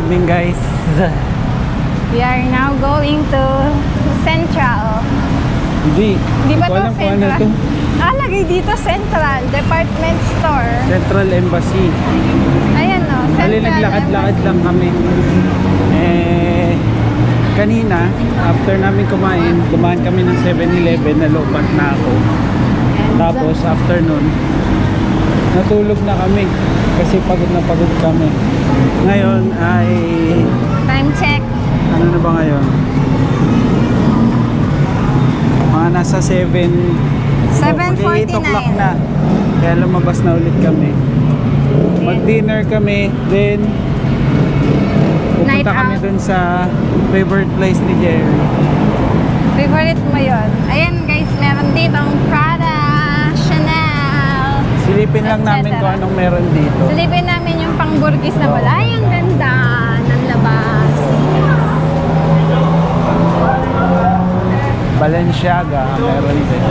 morning guys. We are now going to Central. Hindi Di ba ko to alam kung ano Central? to. Lagay dito Central Department Store. Central Embassy. Ayan o, Central Bali naglakad-lakad lang kami. Kanina, after namin kumain, dumaan kami ng 7-Eleven, nalobat na ako. Tapos after nun, natulog na kami kasi pagod na pagod kami. Ngayon ay Time check. ano na ba ngayon? Mga nasa 8 o'clock 7:49. na. Kaya lumabas na ulit kami. Mag-dinner kami, then Night pupunta kami out. dun sa favorite place ni Jerry. Favorite mo yun. Ayan guys, meron ditong Prada, Chanel. Silipin lang namin etc. kung anong meron dito. Silipin namin yung pang-burgis na wala. Ay, ang ganda ng labas. Balenciaga, meron din.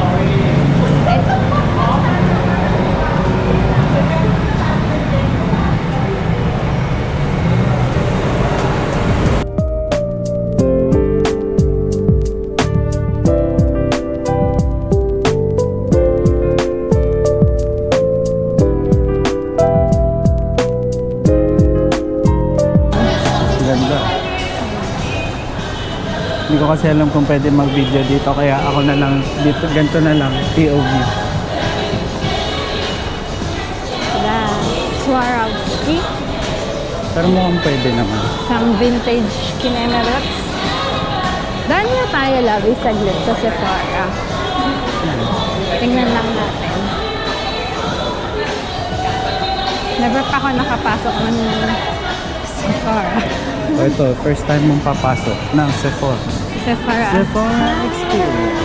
Ganda. Hindi ko kasi alam kung pwede mag-video dito kaya ako na lang dito, ganito na lang, POV. Sila, Swarovski. Pero mukhang pwede naman. Some vintage kinemerots. Daan na tayo labi saglit sa Sephora. Tingnan lang natin. Never pa ako nakapasok ng Sephora. O ito, first time mong papasok ng Sephora. Sephora. Sephora experience.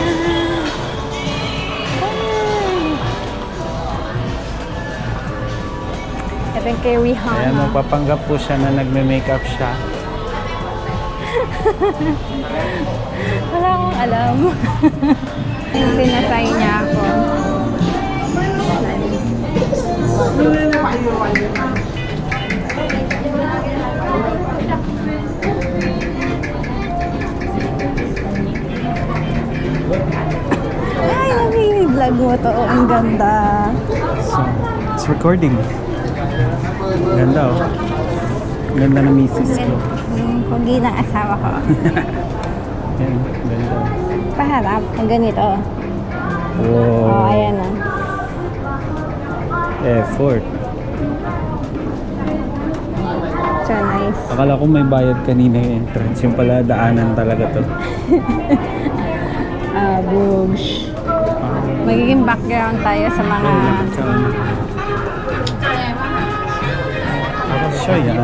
Ito yung kay Rihanna. Ayan, magpapanggap po siya na nagme-makeup siya. Wala akong alam. Sinasay niya ako. Ay, nag-vlog mo to. Ang ganda. So, it's recording. Ganda oh. Ganda na misis ko. Pugi ng asawa ko. Ayan, ganda. Paharap. Ang ganito. Wow. Oh, ayan na. Effort. So nice. Akala ko may bayad kanina yung entrance. Yung pala daanan talaga to. Boosh. Magiging background tayo sa mga... Siya yan.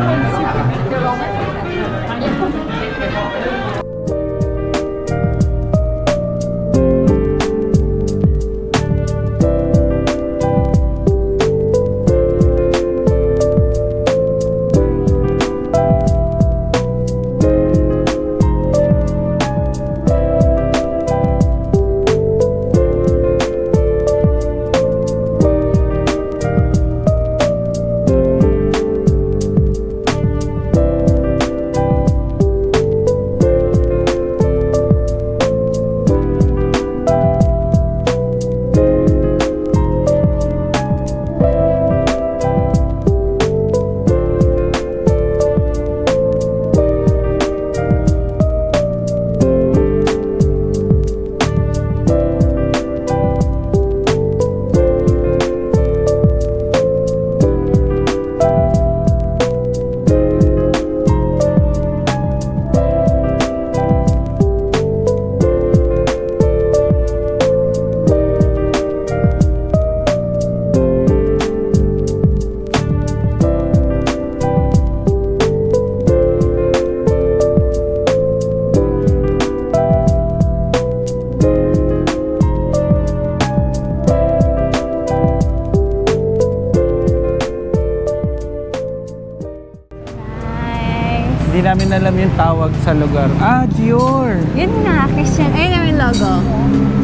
Hindi namin alam yung tawag sa lugar. Ah, Dior! Yun nga, Christian. Ayun naman yung logo.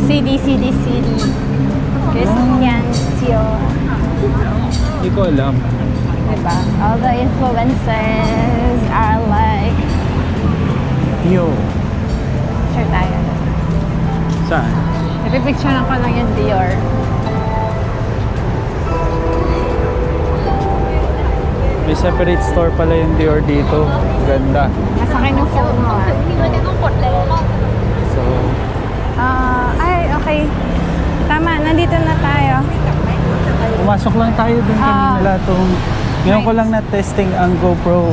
CD. Christian Dior. Hindi ko alam. diba? All the influencers are like, Yo. sure tayo. Saan? Ipipicture ko lang yung Dior. May separate store pala yung Dior dito. Ganda. Nasa akin yung phone mo ah. So, Ay, okay. Tama, nandito na tayo. pumasok lang tayo dun kanina nila itong... Ngayon ko lang na-testing ang GoPro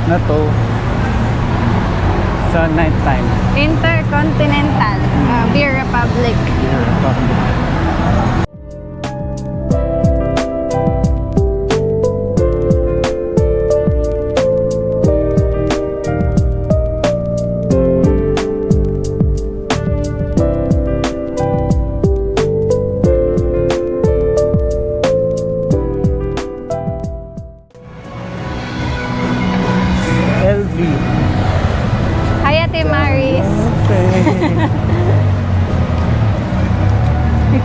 na to sa night time. Intercontinental Beer Republic. LV. Hi, Ate Maris. Okay.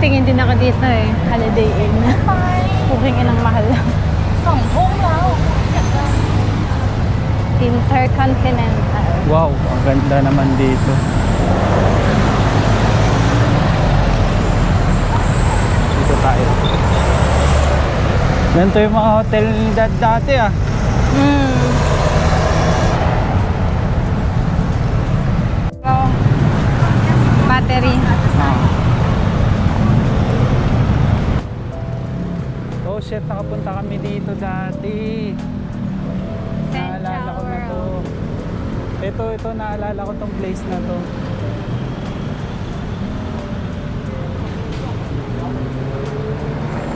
Nagtingin din ako dito eh. Holiday Inn. Puking inang mahal lang. Intercontinental. Wow, ang ganda naman dito. Dito tayo. Ganito yung mga hotel ni Dad dati ah. Oh. Battery. Oh shit, nakapunta kami dito dati. Naalala ko na to. Ito, naalala ko tong place na to.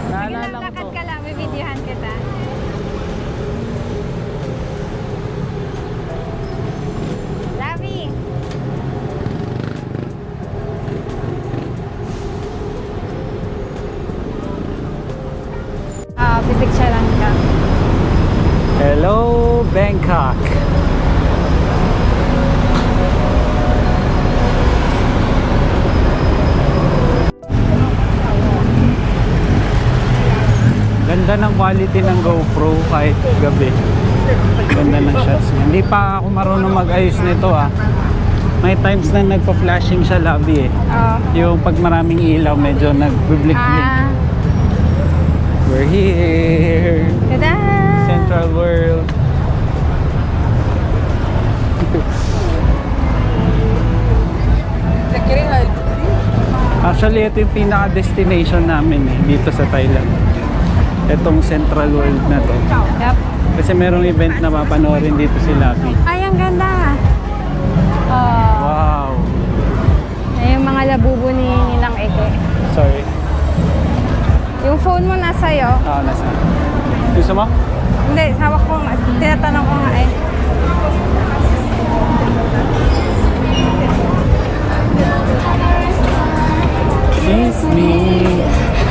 Naalala ko to. ka lang, bibidyohan kita. Lavi! Pipicture lang ka. Hello, Bangkok. Ganda ng quality ng GoPro kahit gabi. Ganda ng shots niya. Hindi pa ako marunong mag-ayos nito ah. May times na nagpa-flashing siya labi eh. Yung pag maraming ilaw medyo nag-blink-blink. We're here. Tada! Central World. Actually, ito yung pinaka-destination namin eh, dito sa Thailand. Itong Central World na to. Yep. Kasi merong event na papanoorin dito si Labi. Ay, ang ganda! Wow! Ay, yung mga labubo ni Nilang Eke. Sorry. Yung phone mo nasa'yo. Nasa. Gusto mo? Hindi, hawak ko nga. Tinatanong ko nga eh. Kiss me.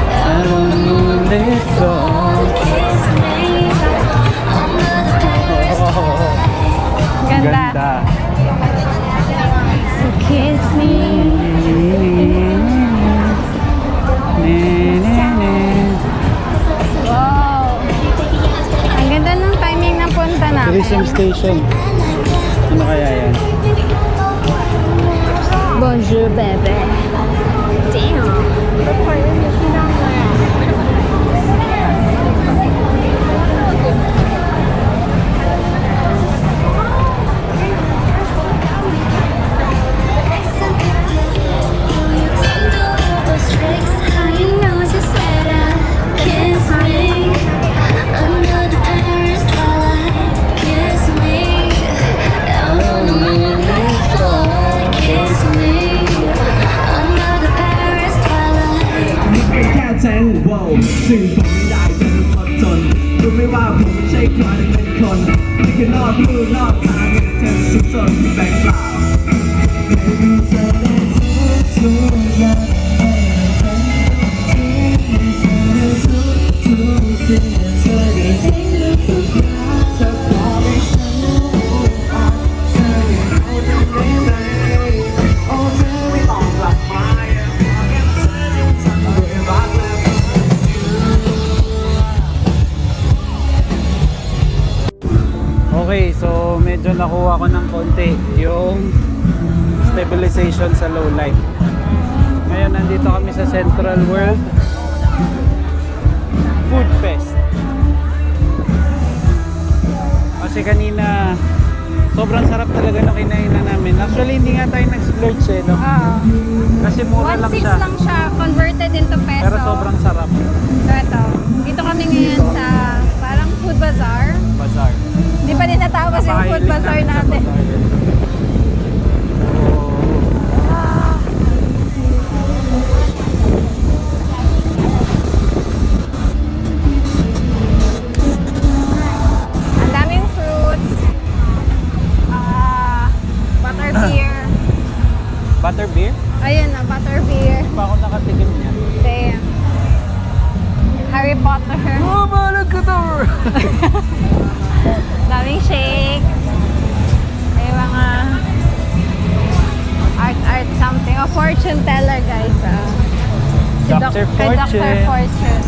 I don't know this all. Ganda. Ganda. So kiss me. Wow. Ang ganda ng timing ng punta namin. Tourism station. Ano kaya yan? Bonjour, bebe. Damn.สื่อผมไม่ได้จะรู้คนจนรู้ไม่ว่าผมไม่ใช่ใครเป็นคนไม่คือนอกลู่นอกทางเธอสุดสนแบงเปล่า Baby said it's too young medyo nakuha ko ng konti yung stabilization sa low light. Ngayon nandito kami sa Central World Food Fest. Kasi kanina sobrang sarap talaga na kinainan namin. Actually hindi nga tayo nag-splurge no? Oo. Kasi mura lang 1.6 siya. lang siya, converted into peso. Pero sobrang sarap. So ito, dito kami ngayon sa parang food bazaar. Bazaar. Hindi pa din natapos yung food Napakahilig bazaar namin sa natin. bazaar. Oh. Ang daming fruits. Butter beer. Butter beer? Ayun na, butter beer. Hindi pa ako nakatikim niya. Same. Harry Potter. Oh, balag ko to! Daming shake. May mga art something. A fortune teller, guys. Si Dr. Kay Dr. Fortune. Fortune.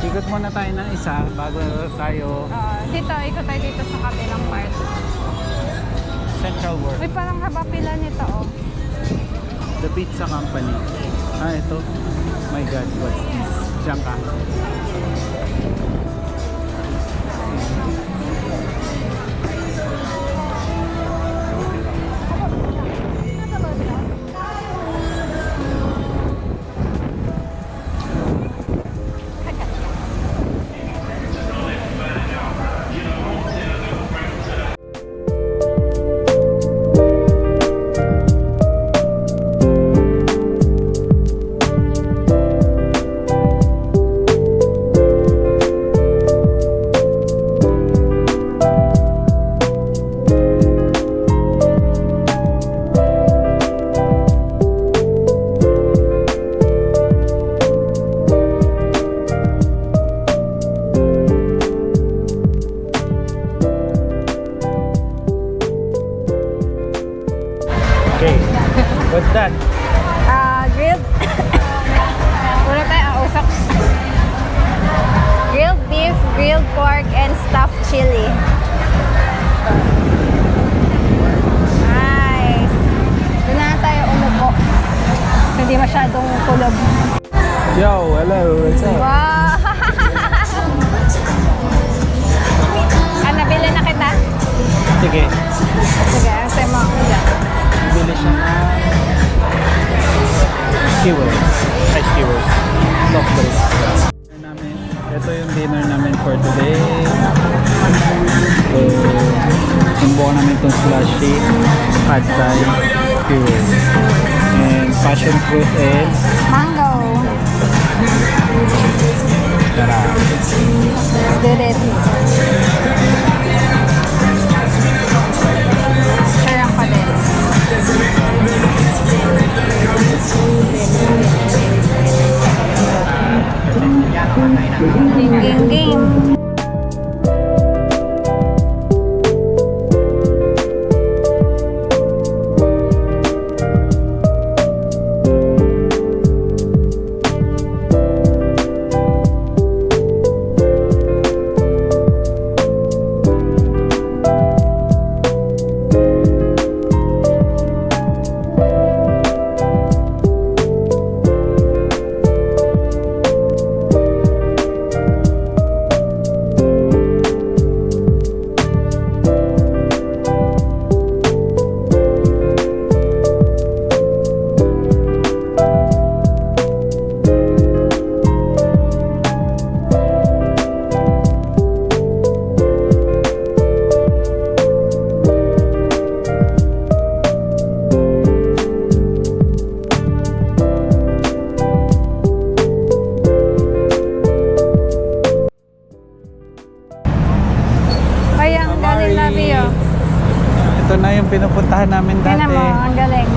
Ikot muna tayo ng isa bago tayo Dito, ikot tayo dito sa kabilang part. Central World. Uy, parang haba pila nito, oh. The Pizza Company. Ito. My God, what's this? Diyan ka. Okay. What's that? Grilled. Wala tayo, usap. Grilled beef, grilled pork, and stuffed chili. Nice. Doon na tayo umupo. So, hindi masyadong kulob. Yo, hello. What's up? Wow! Nabili na kita? Sige. Sige, ang sa'yo mo ako dyan. Bili siya ng skewers. Ay, skewers. Soft drinks. Ito yung dinner namin for today. So, sumbukan namin itong slushy, pad thai, skewers. And passion fruit and Mango. tara. Let's do this. Share pa din. Ging, ging, ging. Labi, oh. Ito na yung pinupuntahan namin dati. Tingnan mo, ang galing.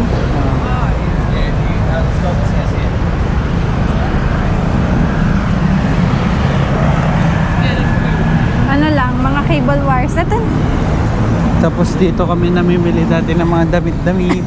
Ano lang, mga cable wires. Ito. Tapos dito kami namimili dati ng mga damit-damit.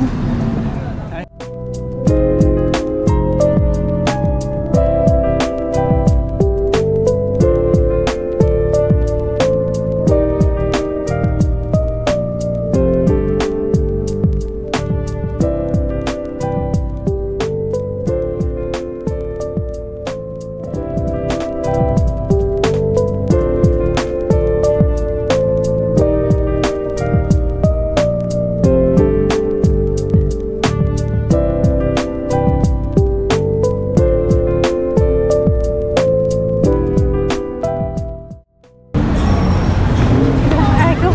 Ay, ko.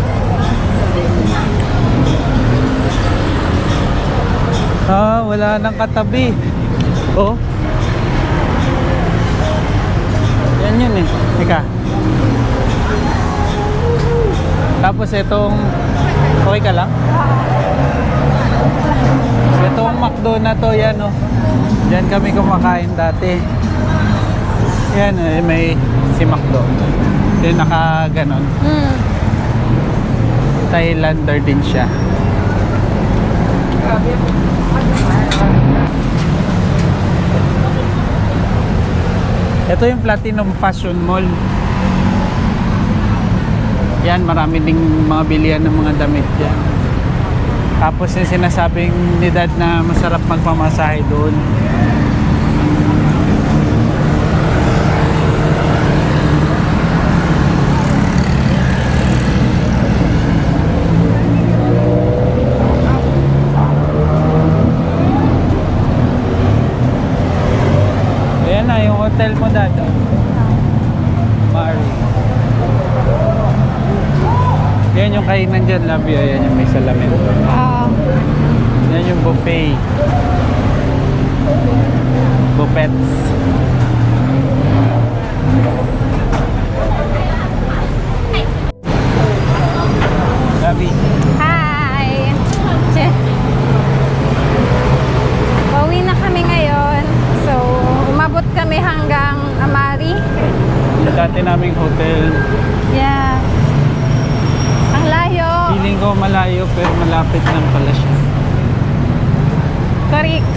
Wala nang katabi. Oh. Yan yun eh. Teka. Tapos itong... Okay ka lang? Itong McDo na to, yan oh. Diyan kami kumakain dati. Yan eh, may si McDo. Yung naka ganon. Thailander din siya. Ito yung Platinum Fashion Mall. Yan, marami ding mga bilihan ng mga damit yan. Tapos yung sinasabing ni Dad na masarap magpamasahe doon. Ayan na, yung hotel mo, Dad. Mari. Yan yung kainan dyan, Labia. Yan yung may salamin. Yan yung buffet. Buffets. Labi. Hi! Che. Pauwi na kami ngayon. So, umabot kami hanggang Amari. Yung dati naming hotel. Yeah. Ang layo. Feeling ko malayo pero malapit lang pala siya. Correct.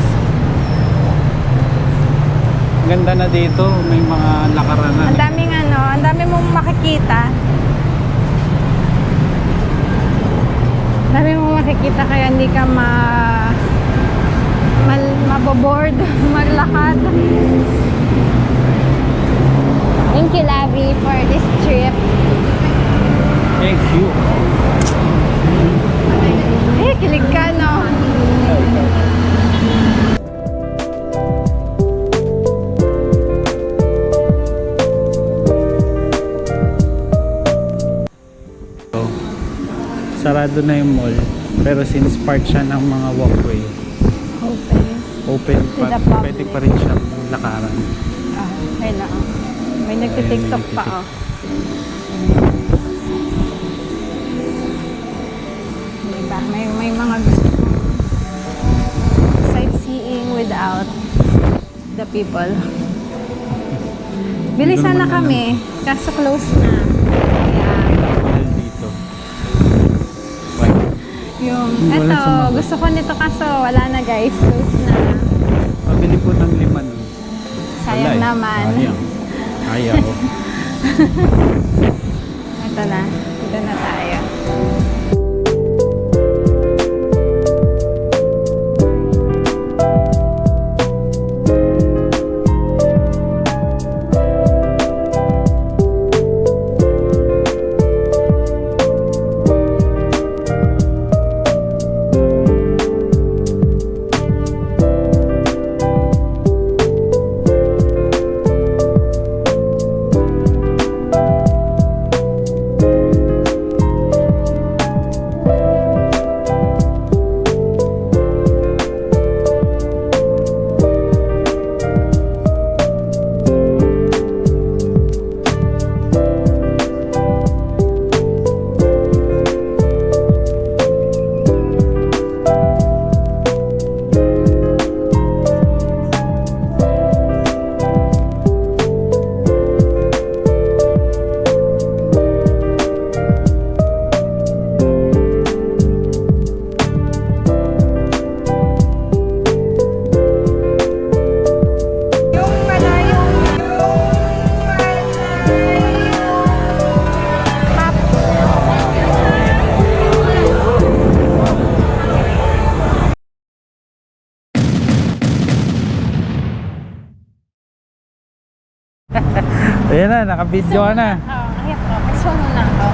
Ganda na dito. May mga lakaranan. Ang daming ang dami mong makikita. Ang dami mong makikita kaya hindi ka maboboard maglakad. Thank you, Lavi, for this trip. Thank you. Kilig ka, no? So, sarado na yung mall. Pero since part siya ng mga walkway, open To pa, the public. pwede pa rin siyang lakaran. Okay lang. May nagtitiktok pa, oh. Diba? May mga gusto sightseeing without the people. Bilisan na kami, kaso close na. Kaya, Hotel dito. Why? yung, Wala eto, sumagot. gusto ko nito kaso wala na guys, close na. Pabili po ng 5 nun. Sayang Wala eh. naman. Sayang. Ayaw. Ito na, dito na tayo. na, nakabidyo ka na. Ayap ko. Gusto mo na ako.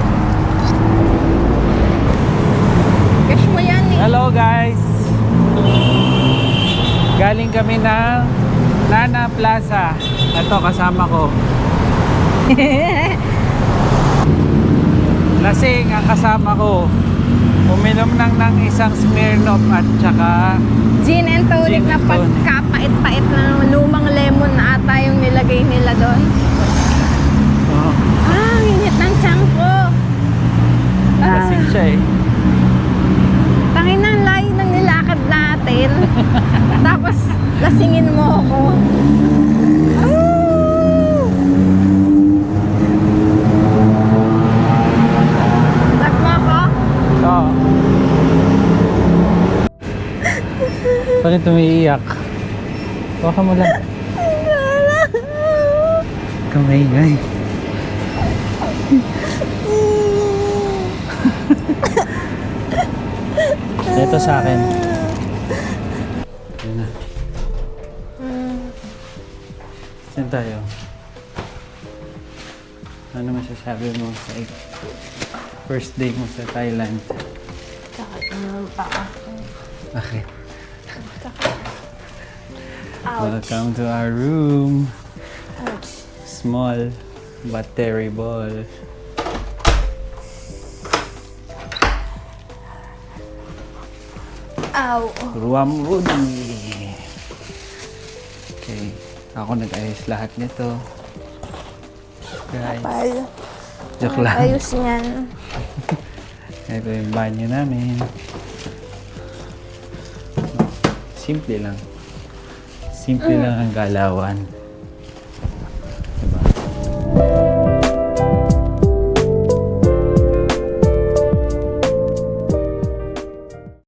Cash mo yan eh. Hello guys! Galing kami ng Nana Plaza. Ito, kasama ko. Lasing ang kasama ko. Uminom ng isang Smirnoff at saka Gin and tonic Gin na and tonic. pagkapait-pait na lumang lemon na ata yung nilagay nila doon. oh, Ah, ang init ng tiyan ko. lasing siya eh. Tangin na, layo ng nilakad natin. Tapos, lasingin mo ako. Oh! Lag mo ako? Oo. Bakit umiiyak? Baka mo lang. Kamay. Ito sa akin. Yun na. Saan tayo? Ano masasabi mo sa first day mo sa Thailand? Bakit? Welcome to our room. Small but terrible. Ow. Ruam Rudy. Okay. Ako nag-ayos lahat nito. Guys. Pal. Joke lang. Ayos niyan. Ito yung banyo namin. Simple lang. Simple lang ang galawan.